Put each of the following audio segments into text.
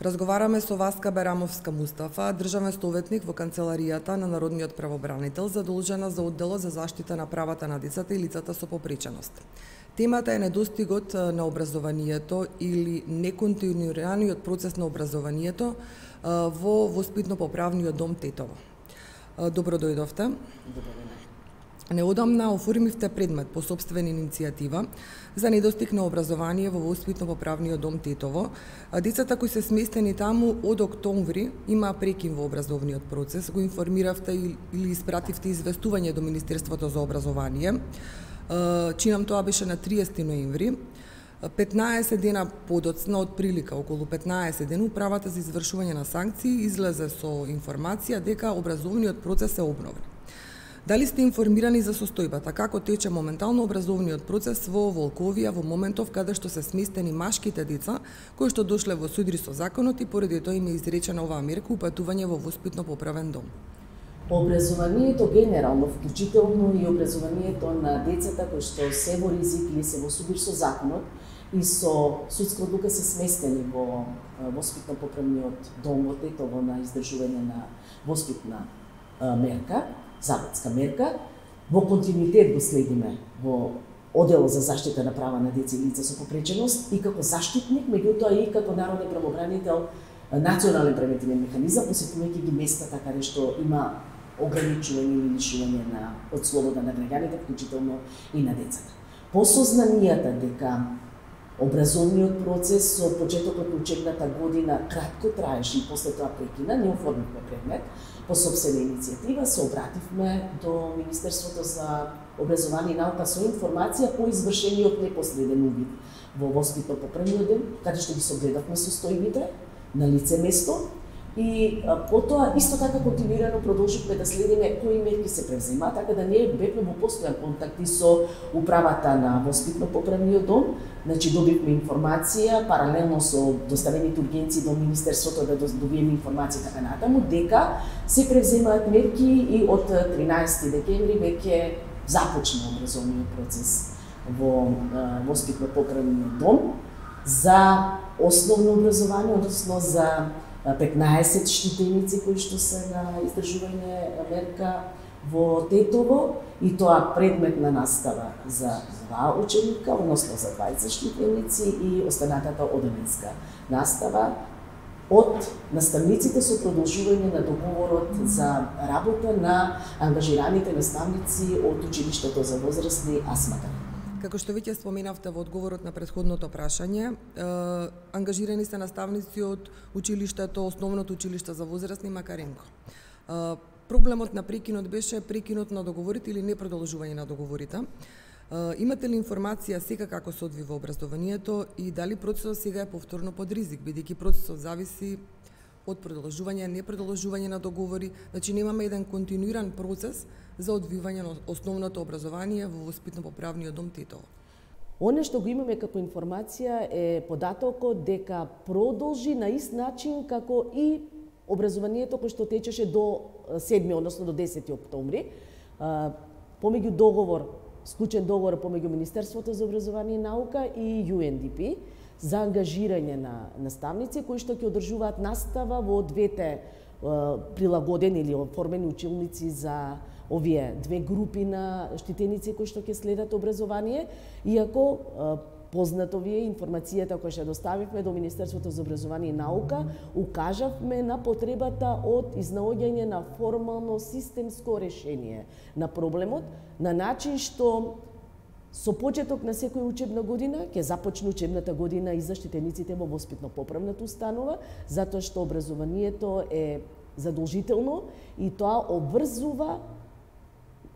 Разговараме со Васка Берамовска-Мустафа, државен советник во канцеларијата на Народниот правобранител, задолжена за одделот за заштита на правата на децата и лицата со попреченост. Темата е недостигот на образованието или неконтинуираниот процес на образованието во воспитно-поправниот дом Тетово. Добро дојдовте. Неодамна оформивте предмет по сопствена иницијатива за недостиг на образование во воспитно-поправниот дом Тетово. Децата кои се сместени таму од октомври има прекин во образовниот процес. Го информиравте или испративте известување до Министерството за образование. Чинам тоа беше на 30 ноември. 15 дена подоцна, од прилика околу 15 дена, Управата за извршување на санкции излезе со информација дека образовниот процес е обновен. Дали сте информирани за состојбата, како тече моментално образовниот процес во Волковија во моментов каде што се сместени машките деца кои што дошле во судир со законот и поради тоа им е изречена оваа мерка упатување во воспитно-поправен дом? Образованието генерално, вклучително и образованието на децата кои што се во ризик или се во судир со законот и со судска одлука се сместени во воспитно-поправниот дом во Тетово на издржување на воспитна мерка, заводска мерка, во континуитет го следиме во Оддел за заштита на права на деца и лица со попреченост и како заштитник, меѓутоа и како народен правобранител, национален превентивен механизам, посетувајќи ги местата каде што има ограничување или лишување од слобода на граѓаните, вклучително и на децата. По сознанијата дека образовниот процес со почетокот на учебната година кратко траеше и после тоа прекина, не оформивме предмет, по собствена иницијатива се обративме до Министерството за образование и наука со информација по извршениот непосреден увид во воспитно-поправниот дом, каде што ги согледавме состојбите на лице место и потоа исто така континуирано продолживме да следиме кои мерки се превземаат, така да ние бевме во постојан контакт и со управата на воспитно-поправниот дом. Значи добивме информација паралелно со доставените ургенции до Министерството да добиеме информација така натаму дека се превземаат мерки и од 13 декември веќе започна образовниот процес во воспитно-поправниот дом за основно образование, односно за 15 штитеници кои што се на издржување мерка во Тетово и тоа предмет на настава за 2 ученика, односно за 20 штитеници и останатата одеменска настава од наставниците со продолжување на договорот за работа на ангажираните наставници од училиштето за возрастни Асматар. Како што веќе споменавте во одговорот на претходното прашање, ангажирани се наставници од училиштето, основното училиште за возрастни Макаренко. Проблемот на прекинот беше прекинот на договорите или непродолжување на договорите. Имате ли информација сега како се одвива образованието и дали процесот сега е повторно под ризик, бидејќи процесот зависи од продолжување, непродолжување на договори, значи немаме еден континуиран процес за одвивање на основното образование во воспитно-поправниот дом Тетово. Оне што го имаме како информација е податокот дека продолжи на ист начин како и образованието кој што течеше до 7, односно до 10 октомври, помеѓу договор, склучен договор помеѓу Министерството за образование и наука и UNDP за ангажирање на наставници кои што ќе одржуваат настава во двете прилагодени или оформени училници за овие две групи на штитеници кои што ќе следат образование, иако познато ви е информацијата која што доставивме до Министерството за образование и наука, укажавме на потребата од изнаоѓање на формално системско решение на проблемот, на начин што со почеток на секоја учебна година ќе започне учебната година и за штитениците во воспитно-поправната установа, затоа што образованието е задолжително и тоа обврзува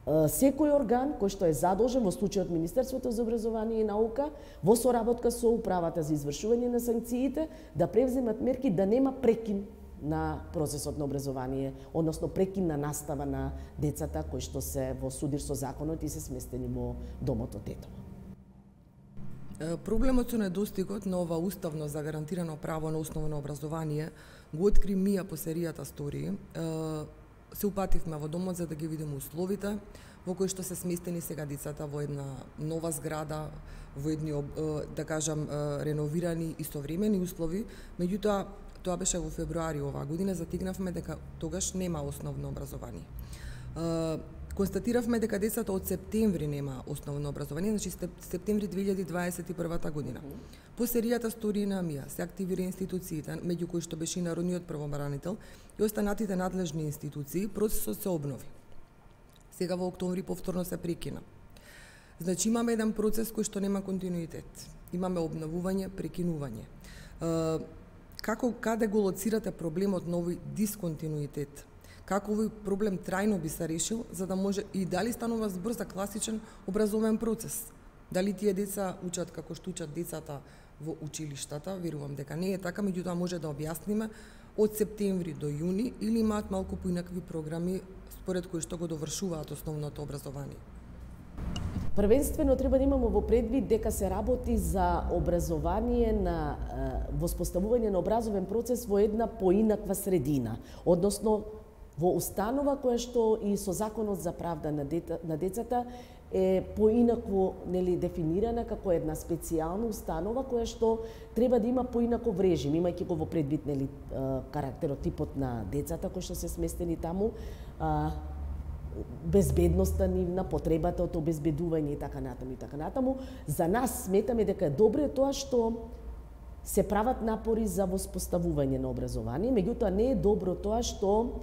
секој орган кој што е задолжен, во случајот Министерството за образование и наука, во соработка со Управата за извршување на санкциите, да превземат мерки да нема прекин на процесот на образование, односно прекин на настава на децата кои што се во судир со законот и се сместени во домот од Тетово. Проблемот со недостигот на ова уставно загарантирано право на основно образование го откри Мија по серијата Стории. Се упативме во домот за да ги видиме условите во кои што се сместени сега децата во една нова зграда, во едни, да кажам, реновирани и современи услови. Меѓутоа, тоа беше во февруари оваа година, затигнавме дека тогаш нема основно образование. Констатиравме дека децата од септември нема основно образование, значи септември 2021 година. По серијата Стори на Амија се активира институциите, меѓу кои што беше и Народниот правобранител и останатите надлежни институции, процесот се обнови. Сега во октомври повторно се прекина. Значи имаме еден процес кој што нема континуитет. Имаме обновување, прекинување. Каде го лоцирате проблемот на овој дисконтинуитет? Како овој проблем трајно би се решил, за да може и дали станува збор за класичен образовен процес? Дали тие деца учат како што учат децата во училиштата? Верувам дека не е така, меѓутоа може да објасниме од септември до јуни или имаат малку поинакви програми според кои што го довршуваат основното образование? Првенствено треба да имаме во предвид дека се работи за образование на воспоставување на образовен процес во една поинаква средина, односно во установа која што и со Законот за правда на децата е поинакво дефинирана како една специјална установа која што треба да има поинаков режим, имајќи го во предвид карактерот, типот на децата кои што се сместени таму, безбедноста нивна, потребата од обезбедување и така натаму. За нас сметаме дека е добро тоа што се прават напори за воспоставување на образование, меѓутоа не е добро тоа што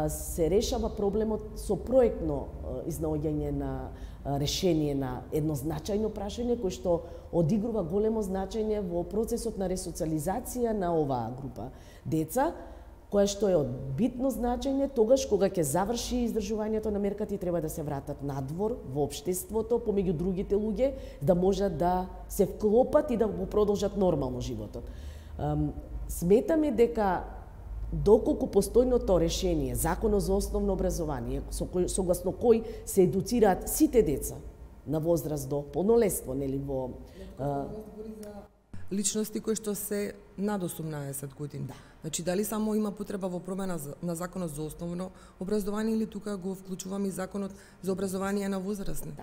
се решава проблемот со проектно изнаоѓање на решение на едно значајно прашање кој што одигрува големо значење во процесот на ресоциализација на оваа група деца, која што е од битно значење тогаш кога ќе заврши издржувањето на мерката и треба да се вратат надвор во општеството помеѓу другите луѓе, да можат да се вклопат и да го продолжат нормално животот. Сметаме дека доколку постојното решение, Законот за основно образование, согласно кој се едуцираат сите деца на возраст до полнолетство, во личности кои што се над 18 години. Да. Значи, дали само има потреба во промена на Законот за основно образование или тука го вклучуваме и Законот за образование на возрастни? Да.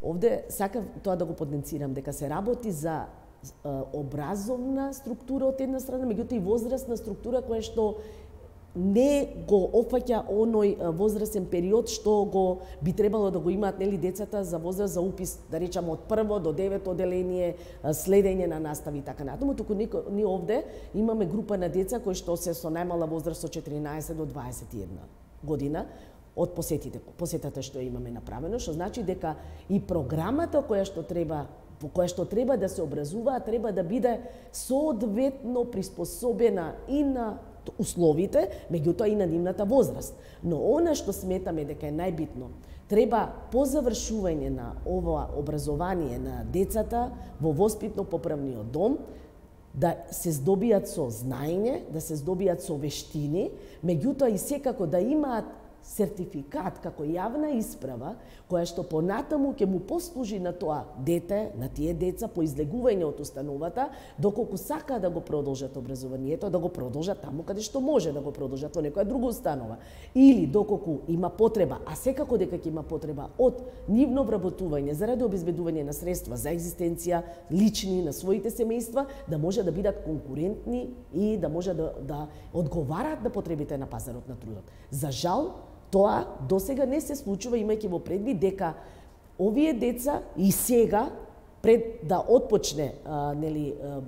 Овде сакам тоа да го потенцирам, дека се работи за образовна структура од една страна, меѓутоа и возрастна структура која што не го опфаќа оној возрастен период што го би требало да го имаат децата за возраст за упис, да речеме од прво до 9 оделение, следење на настави и така натаму, туку ние овде имаме група на деца кои што се со најмала возраст од 14 до 21 година од посетата што имаме направено, што значи дека и програмата која што треба да се образува, треба да биде соодветно приспособена и на условите, меѓутоа и на нивната возраст. Но она што сметаме дека е најбитно, треба по завршување на ова образование на децата во воспитно-поправниот дом да се здобијат со знаење, да се здобијат со вештини, меѓутоа и секако да имаат сертификат како јавна исправа, која што понатаму ќе му послужи на тоа дете, на тие деца по излегување од установата, доколку сака да го продолжат образованието, да го продолжат таму каде што може да го продолжат во некоја друга установа. Или доколку има потреба, а секако дека ќе има потреба од нивно вработување заради обезбедување на средства за екзистенција лични на своите семејства, да може да бидат конкурентни и да може да одговараат на потребите на пазарот на трудот. За жал, тоа досега не се случува, имајќи во предвид дека овие деца и сега пред да отпочне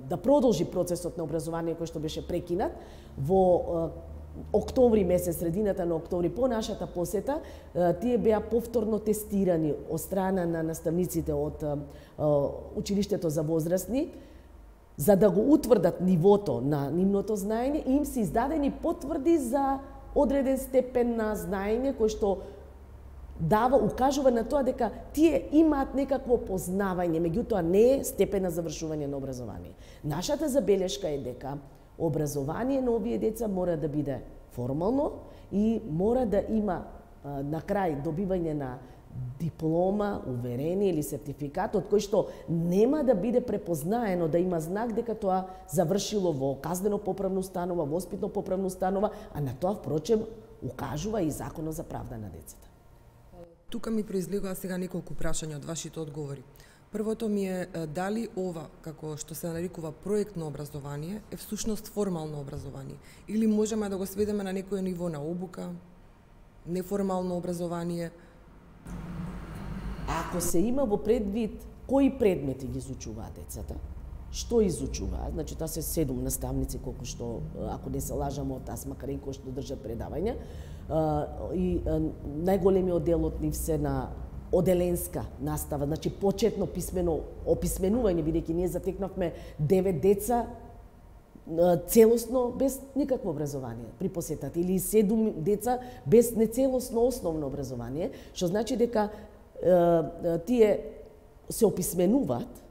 да продолжи процесот на образование кој што беше прекинат во октомври месец, средината на октомври по нашата посета, тие беа повторно тестирани од страна на наставниците од училиштето за возрастни, за да го утврдат нивото на нивното знаење и им се издадени потврди за одреден степен на знаење кој што укажува на тоа дека тие имаат некакво познавање, меѓутоа не е степен на завршување на образование. Нашата забелешка е дека образование на овие деца мора да биде формално и мора да има на крај добивање на диплома, уверение или сертификат од кој што нема да биде препознаено, да има знак дека тоа завршило во казнено-поправна установа, воспитно-поправна установа, а на тоа впрочем укажува и Законот за правда на децата. Тука ми произлегува сега неколку прашања од вашите одговори. Првото ми е дали ова, како што се нарекува проектно образование, е всушност формално образование или можеме да го сведеме на некој ниво на обука, неформално образование. Ако се има во предвид кои предмети ги изучуваат децата, што изучуваат, значи тоа се 7 наставници колку што, ако не се лажам, од Асма Каренко што држат предавања, и најголемиот дел од нив се на оделенска настава, значи почетно писмено описменување, бидејќи ние затекнавме 9 деца целосно без никакво образование при посетата, или 7 деца без нецелосно основно образование, што значи дека тие се описменуваат,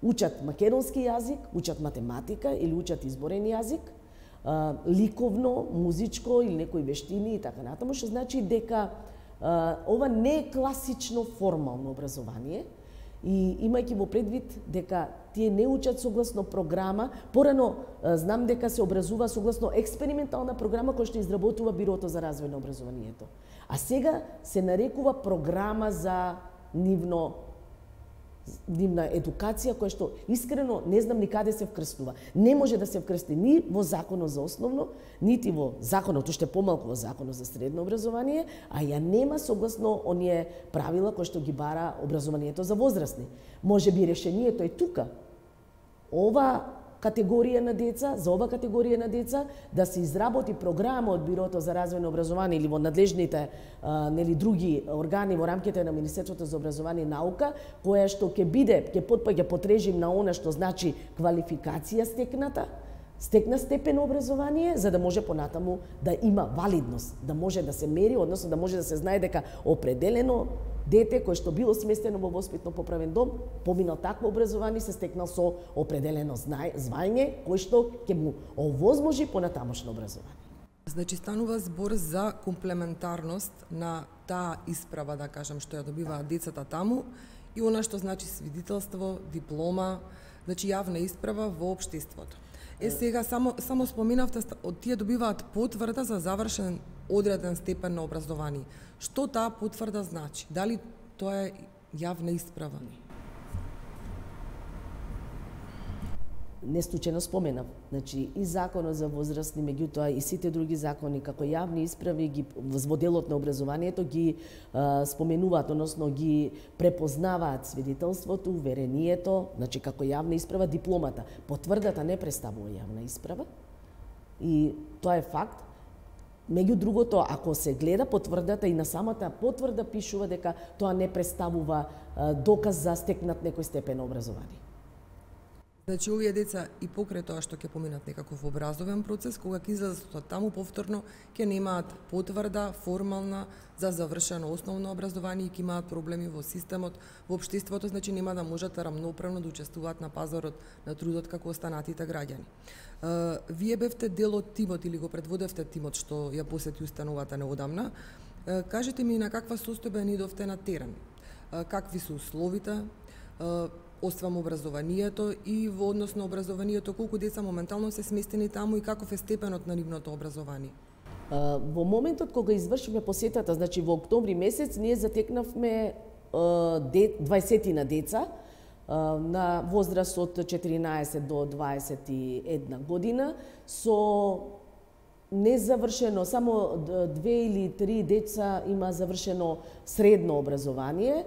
учат македонски јазик, учат математика или учат изборен јазик, ликовно, музичко или некои вештини и така натаму, што значи дека ова не е класично формално образование и имајќи во предвид дека тие не учат согласно програма, порано знам дека се образува согласно експериментална програма која што изработува Бирото за развој на образованието. А сега се нарекува програма за нивна едукација, која што искрено не знам ни каде се вкрстува. Не може да се вкрсти ни во Законот за основно, нити во Законот, уште помалку во Законот за средно образование, а ја нема согласно оние правила кои што ги бара образованието за возрастни. Може би решението е тука. Ова категорија на деца, за ова категорија на деца, да се изработи програма од Бирото за развој на образование или во надлежните други органи во рамките на Министерството за образование и наука, која што ќе потпаѓа под режим на она што значи квалификација стекна степен образование, за да може понатаму да има валидност, да може да се мери, односно да може да се знае дека определено дете кој што било сместено во воспитно-поправен дом, поминал такво образование, се стекнал со определено звање, кој што ќе му овозможи понатамошно образование. Значи станува збор за комплементарност на таа исправа, да кажам, што ја добиваат децата таму и она што значи свидетелство, диплома, значи јавна исправа во општеството. Сега само споменавте, од тие добиваат потврда за завршен одреден степен на образование. Што таа потврда значи? Дали тоа е јавна исправа? Не случајно споменав. Значи, и Законот за возрастни, меѓутоа и сите други закони, како јавни исправи, ги, во делот на образованието ги споменуваат, односно ги препознаваат свидетелството, уверението, значи како јавна исправа, дипломата. Потврдата не представува јавна исправа и тоа е факт. Меѓу другото, ако се гледа потврдата и на самата потврда пишува дека тоа не представува доказ за стекнат некој степен на образование. Значи, овие деца и покрај тоа што ќе поминат некаков образовен процес, кога ќе излезат од таму, повторно ќе немаат потврда формална за завршено основно образование и ќе имаат проблеми во системот, во општеството, значи нема да можат рамноправно да учествуваат на пазарот на трудот како останатите граѓани. Вие бевте дел од тимот или го предводевте тимот што ја посети установата неодамна. Кажете ми на каква состојба ни идовте на терен? Какви се условите? Освен образованието и во однос на образованието, колку деца моментално се сместени таму и каков е степенот на нивното образование? Во моментот кога извршивме посетата, значи во октомври месец, ние затекнавме 20 на деца на возраст од 14 до 21 година со незавршено, само 2 или 3 деца има завршено средно образование,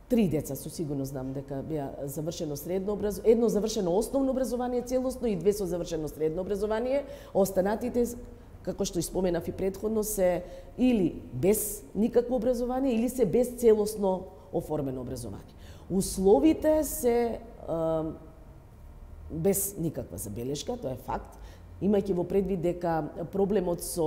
3 деца со сигурност знам дека беа завршено средно образование, едно завршено основно образование целосно и 2 со завршено средно образование, останатите, како што споменав и претходно, се или без никакво образование или се без целосно оформено образование. Условите се без никаква забелешка, тоа е факт, имајќи во предвид дека проблемот со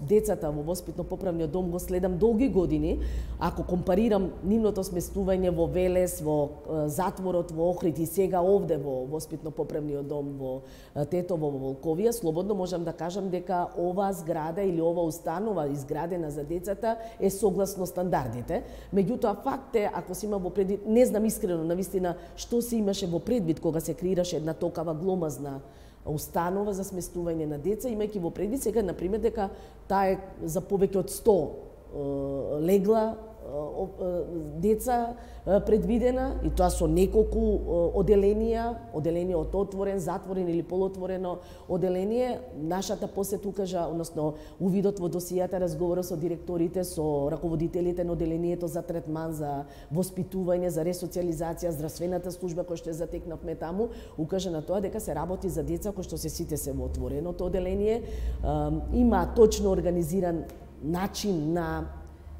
децата во воспитно-поправниот дом го следам долги години, ако компарирам нивното сместување во Велес, во затворот во Охрид и сега овде во воспитно-поправниот дом во Тетово во Волковија, слободно можам да кажам дека оваа зграда или ова установа изградена за децата е согласно стандардите. Меѓутоа факт е, ако се има во предвид, не знам искрено навистина што се имаше во предвид кога се креираше една толкова гломазна установа за сместување на деца, имајќи во предвид сега, например, дека таа е за повеќе од 100 легла деца предвидена и тоа со неколку оделенија од отворен, затворен или полуотворено оделение. Нашата посет укажа, односно увидот во досијата, разговорот со директорите, со раководителите на оделението за третман, за воспитување, за ресоциализација, здравствената служба која што ја затекнавме таму, укажа на тоа дека се работи за деца кои што сите се во отвореното оделение. Има точно организиран начин на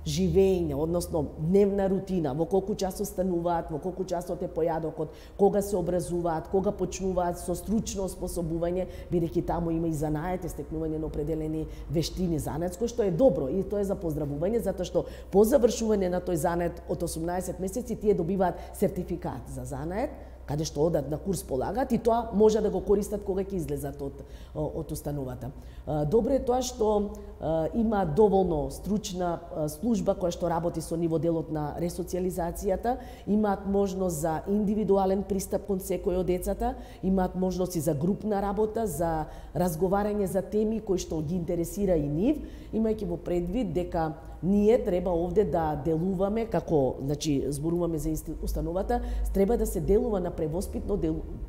живење, односно дневна рутина, во колку часот стануваат, во колку часот е појадокот, кога се образуваат, кога почнуваат со стручно оспособување, бидејќи таму има и занает, стекнување на определени вештини занетско, што е добро и тоа е за поздравување, затоа што по завршување на тој занет од 18 месеци тие добиваат сертификат за занает, каде што одат на курс полагат и тоа може да го користат кога ќе излезат од установата. Добро е тоа што има доволно стручна служба која што работи со ниво делот на ресоциализацијата, имаат можност за индивидуален пристап кон секој од децата, имаат можност и за групна работа, за разговарање за теми кои што ги интересира и нив, имајќи во предвид дека ние треба овде да делуваме, како, значи, зборуваме за установата, треба да се делува на превоспитно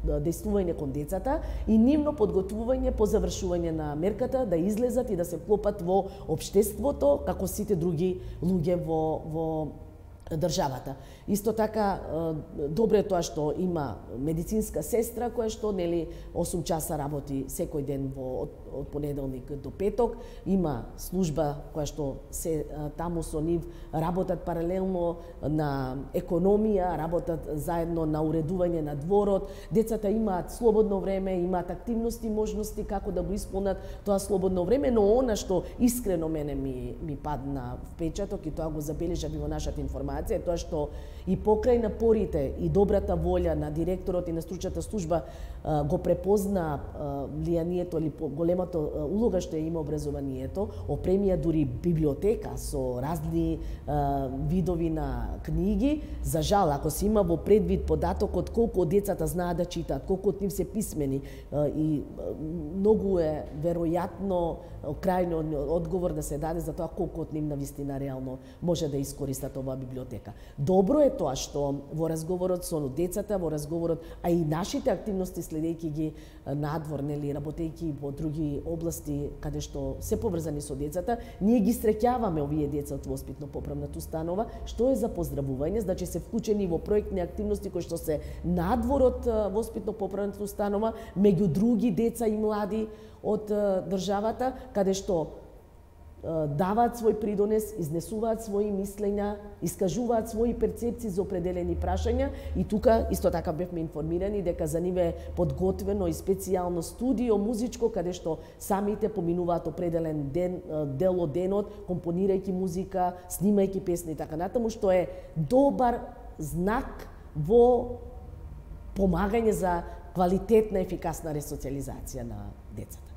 действување кон децата и нивно подготвување по завршување на мерката да излезат и да се вклопат во општеството како сите други луѓе во државата. Исто така, добро е тоа што има медицинска сестра која што 8 часа работи секој ден од понеделник до петок, има служба која што се таму со нив работат паралелно на економија, работат заедно на уредување на дворот, децата имаат слободно време, имаат активности, можности како да го исполнат тоа слободно време, но она што искрено мене ми падна впечаток и тоа го забележав и во нашата информација, е тоа што и покрај напорите и добрата волја на директорот и на стручната служба го препозна влијанието или големата улога што ја има образованието, опремија дури библиотека со разни видови на книги. За жал, ако се има во предвид податокот колку од децата знаат да читаат, колку од нив се писмени и многу е веројатно крајниот одговор да се даде за тоа колку од нив навистина реално може да искористат оваа библиотека. Добро е тоа што во разговорот со децата, во разговорот, а и нашите активности следејќи ги надвор, работејќи во други области каде што се поврзани со децата, ние ги среќаваме овие деца од воспитно-поправната установа, што е за поздравување, значи се вклучени во проектни активности кои што се надвор од воспитно-поправната установа, меѓу други деца и млади од државата, каде што даваат свој придонес, изнесуваат своји мислења, искажуваат своји перцепции за определени прашања и тука исто така бевме информирани дека за нив е подготвено и специјално студио музичко каде што самите поминуваат определен дел од денот, компонирајќи музика, снимајќи песни и така натаму, што е добар знак во помагање за квалитетна ефикасна ресоциализација на децата.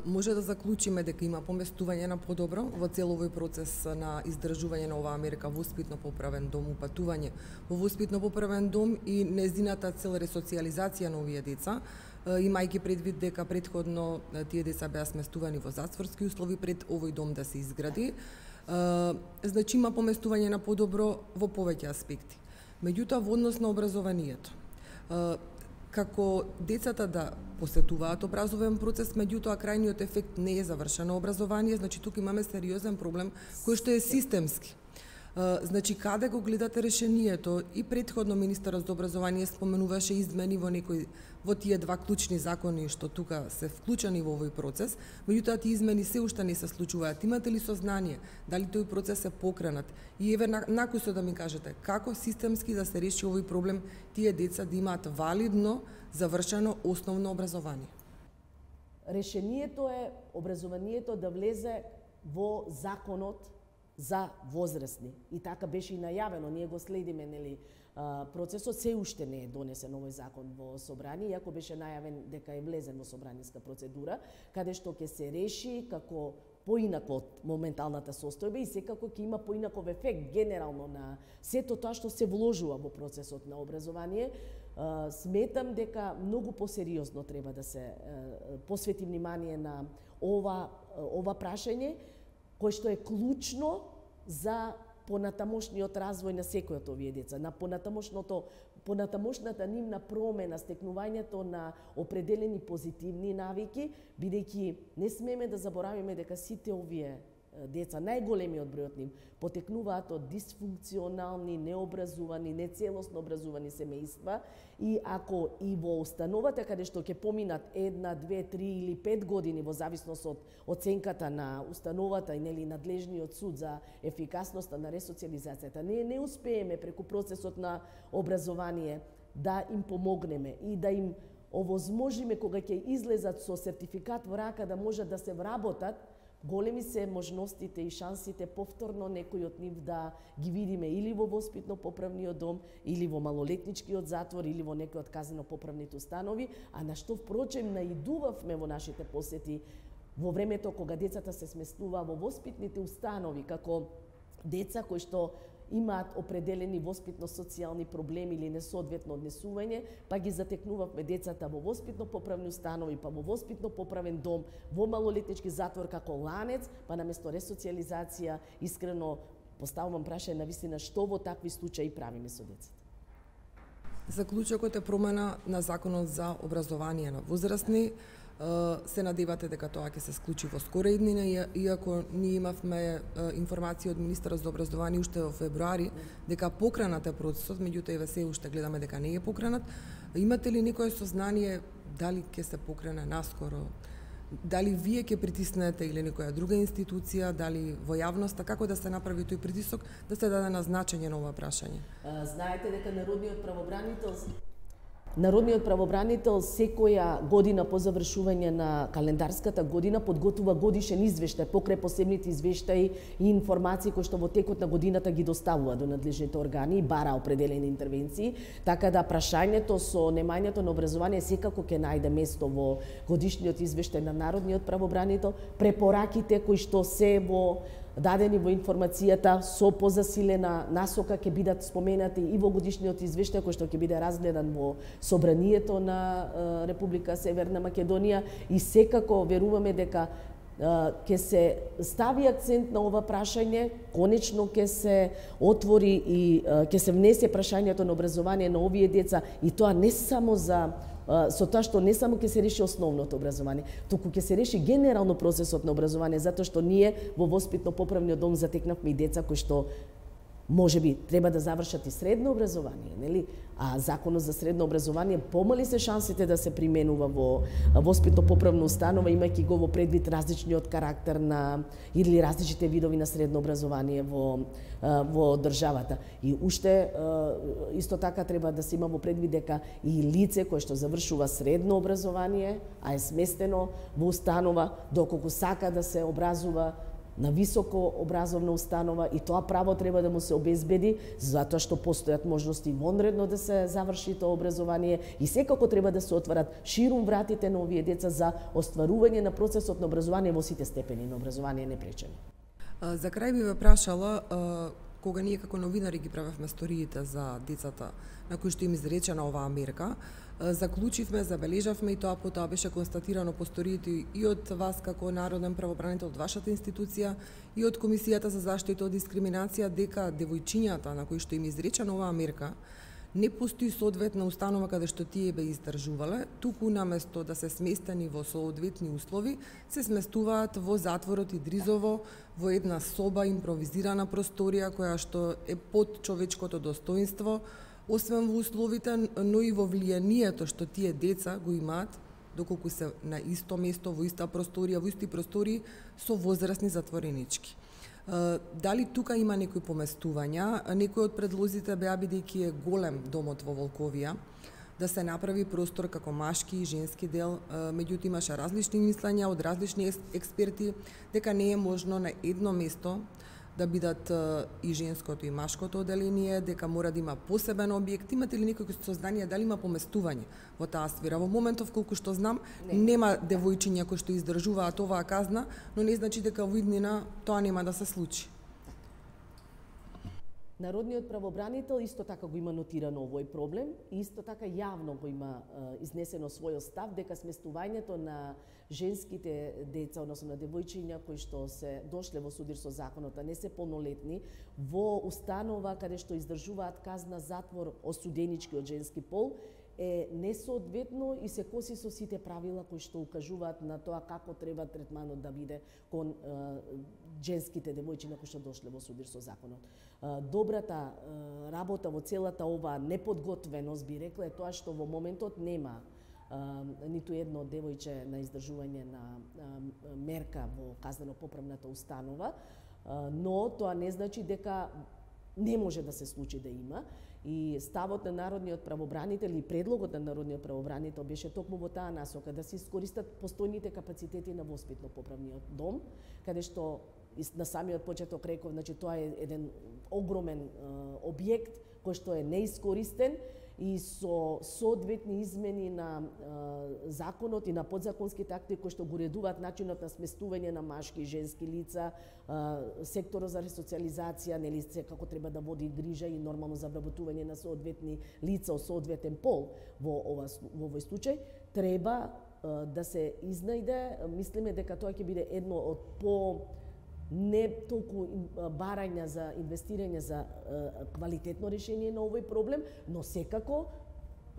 Може да заклучиме дека има поместување на подобро во цел овој процес на издржување на оваа мерка воспитно-поправен дом, упатување во воспитно-поправен дом и нејзината цел ресоциализација на овие деца, имајќи предвид дека претходно тие деца беа сместувани во затворски услови пред овој дом да се изгради. Значи има поместување на подобро во повеќе аспекти. Меѓутоа во однос на образованието, како децата да посетуваат образовен процес, меѓутоа крајниот ефект не е завршено образование, значи тука имаме сериозен проблем кој што е системски. Значи каде го гледате решението? И претходно министерот за образование споменуваше измени во тие два клучни закони што тука се вклучени во овој процес, меѓутоа тие измени се уште не се случуваат. Имате ли сознание дали тој процес е покренат? И еве накусо да ми кажете како системски да се реши овој проблем, тие деца да имаат валидно завршено основно образование? Решението е образованието да влезе во законот за возрастни. И така беше и најавено, ние го следиме, процесот се уште не е донесен овој закон во собрание, иако беше најавен дека е влезен во собраниска процедура, каде што ќе се реши како поинако од моменталната состојба и секако ќе има поинаков ефект генерално на сето тоа што се вложува во процесот на образование. Сметам дека многу посериозно треба да се посвети внимание на ова прашање, кој што е клучно за понатамошниот развој на секој од овие деца, на понатамошната нивна промена, стекнувањето на определени позитивни навики, бидејќи не смееме да заборавиме дека сите овие деца, најголемиот број од нив, потекнуваат од дисфункционални, необразувани, нецелосно образувани семејства, и ако и во установата каде што ќе поминат 1, 2, 3 или 5 години во зависност од оценката на установата и нели надлежниот суд за ефикасноста на ресоциализацијата, не успееме преку процесот на образование да им помогнеме и да им овозможиме кога ќе излезат со сертификат во рака да можат да се вработат, големи се можностите и шансите повторно некој од нив да ги видиме или во воспитно-поправниот дом, или во малолетничкиот затвор, или во некој од казнено-поправните установи, а на што впрочем наидувавме во нашите посети во времето кога децата се сместуваа во воспитните установи како деца кои што имаат определени воспитно-социјални проблеми или несоодветно однесување, па ги затекнувавме децата во воспитно-поправни установи, па во воспитно-поправен дом, во малолетнички затвор како ланец, па наместо ресоциализација, искрено поставувам прашање на вистина што во такви случаи правиме со децата. Заклучокот е промена на Законот за образование на возрастни. Се надевате дека тоа ќе се склучи во скора иднина, иако ние имавме информација од Министерот за образование уште во февруари дека покранат е процесот, меѓутоа еве се уште гледаме дека не е покранат. Имате ли некое сознание дали ќе се покране наскоро? Дали вие ќе притиснете или некоја друга институција, дали во јавноста, како да се направи тој притисок да се даде назначење на ова прашање? Знаете дека Народниот правобранител секоја година по завршување на календарската година подготвува годишен извештај покрај посебните извештаи и информации кои што во текот на годината ги доставува до надлежните органи и бара определени интервенции, така да прашањето со немањето на образование секако ќе најде место во годишниот извештај на Народниот правобранител. Препораките кои што се дадени во информацијата со позасилена насока ќе бидат споменати и во годишниот извештај кој што ќе биде разгледан во Собранието на Република Северна Македонија, и секако веруваме дека ќе се стави акцент на ова прашање, конечно ќе се отвори и ќе се внесе прашањето на образование на овие деца, и тоа не само со тоа што не само ќе се реши основното образование, туку ќе се реши генерално процесот на образование, затоа што ние во воспитно-поправниот дом затекнавме и деца кои што можеби треба да завршат и средно образование, нели? А законот за средно образование помали се шансите да се применува во воспитно-поправна установа, имајќи го во предвид различниот карактер на или различните видови на средно образование во државата. И уште исто така треба да се има во предвид дека и лице кое што завршува средно образование, а е сместено во установа, доколку сака да се образува на високо образовна установа, и тоа право треба да му се обезбеди, затоа што постојат можности вонредно да се заврши тоа образование, и секако треба да се отварат ширум вратите на овие деца за остварување на процесот на образование во сите степени на образование непречено. За крај би ве прашала, кога ние како новинари ги правевме сториите за децата на кои што им изречена оваа мерка, заклучивме, забележавме, и тоа потоа беше констатирано по сториите и од вас како народен правобранител, од вашата институција, и од Комисијата за заштита од дискриминација, дека девојчињата на кои што им изречена оваа мерка не постои соодветна установа каде што тие бе издржувале, туку наместо да се сместени во соодветни услови, се сместуваат во затворот Идризово, во една соба, импровизирана просторија која што е под човечкото достоинство, освен во условите, но и во влијанието што тие деца го имаат, доколку се на исто место, во иста просторија, во исти простории со возрастни затворенички. Дали тука има некои поместувања? Некои од предлозите беа, бидејќи е голем домот во Волковија, да се направи простор како машки и женски дел, меѓутоа имаше различни мислења од различни експерти дека не е можно на едно место да бидат и женското и машкото оделение, дека мора да има посебен објект. Имате ли некој сознание дали има поместување во таа сфера? Во моментов, колку што знам, нема девојчиња кои што издржуваат оваа казна, но не значи дека во иднина тоа нема да се случи. Народниот правобранител исто така го има нотирано овој проблем и исто така јавно го има изнесено својот став дека сместувањето на женските деца, односно на девојчиња кои што се дошле во судир со законот, а не се полнолетни, во установа каде што издржуваат казна затвор осуденички од женски пол, е несоодветно и се коси со сите правила кои што укажуваат на тоа како треба третманот да биде кон женските девојчиња кои што дошле во судир со законот. Добрата работа во целата ова неподготвеност, би рекла, е тоа што во моментот нема ниту едно девојче на издржување на мерка во казнено-поправната установа, но тоа не значи дека не може да се случи да има, и ставот на народниот правобранител и предлогот на народниот правобранител беше токму во таа насока да се искористат постојните капацитети на воспитно-поправниот дом, каде што на самиот почеток реков, значи тоа е еден огромен објект кој што е неискористен и со соодветни измени на законот и на подзаконските акти кои што го уредуваат начинот на сместување на машки и женски лица, секторот за ресоциализација, нели се како треба да води грижа и нормално за вработување на соодветни лица од соодветен пол во овој случај, треба да се изнајде, мислиме дека тоа ќе биде едно од не толку барања за инвестирање за квалитетно решение на овој проблем, но секако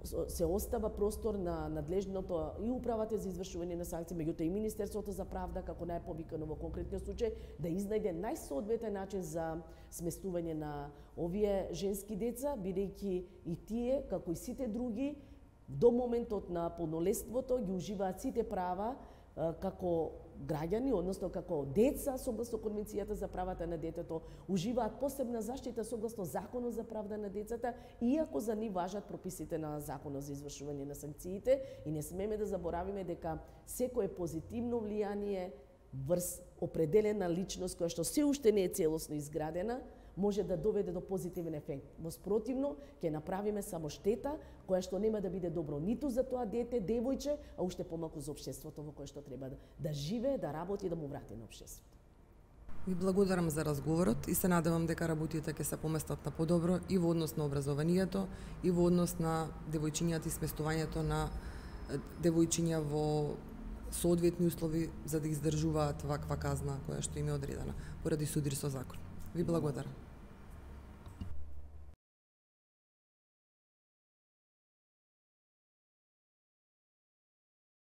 се остава простор на надлежното и управата за извршување на санкции, меѓутоа и Министерството за правда, како најповикано во конкретниот случај, да изнајде најсоодветен начин за сместување на овие женски деца, бидејќи и тие, како и сите други, до моментот на полнолетството ги уживаат сите права како граѓани, односно како деца, согласно Конвенцијата за правата на детето, уживаат посебна заштита согласно Законот за правда на децата, иако за нив важат прописите на Законот за извршување на санкциите, и не смеме да заборавиме дека секое позитивно влијание врз определена личност која што се уште не е целосно изградена, може да доведе до позитивен ефект. Во спротивно, ќе направиме само штета, која што нема да биде добро ниту за тоа дете, девојче, а уште помалку за општеството во кое што треба да живее, да работи и да му врати на општеството. Ви благодарам за разговорот и се надевам дека работите ќе се поместат на подобро и во однос на образованието, и во однос на девојчињата и сместувањето на девојчиња во соодветни услови за да издржуваат ваква казна која што им е одредена поради судир со закон. Ви благодарам.